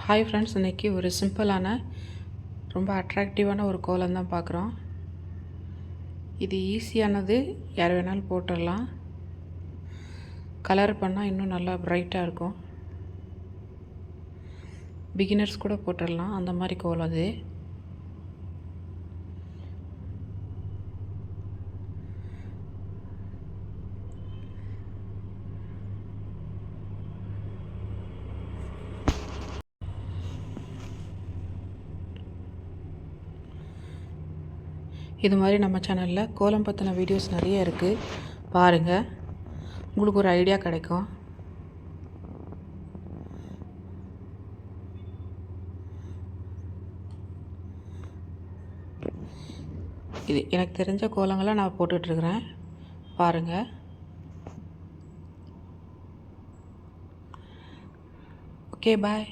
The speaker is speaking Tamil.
ஹாய் ஃப்ரெண்ட்ஸ், இன்றைக்கி ஒரு சிம்பிளான ரொம்ப அட்ராக்டிவான ஒரு கோலம் தான் பார்க்குறோம். இது ஈஸியானது, யார் வேணாலும் போட்டுடலாம். கலர் பண்ணால் இன்னும் நல்லா ப்ரைட்டாக இருக்கும். பிகினர்ஸ் கூட போட்டுடலாம், அந்த மாதிரி கோலம் அது. இது மாதிரி நம்ம சேனலில் கோலம் பற்றின வீடியோஸ் நிறைய இருக்குது, பாருங்கள். உங்களுக்கு ஒரு ஐடியா கிடைக்கும். இது எனக்கு தெரிஞ்ச கோலங்களை நான் போட்டுட்ருக்கிறேன், பாருங்கள். ஓகே, பாய்.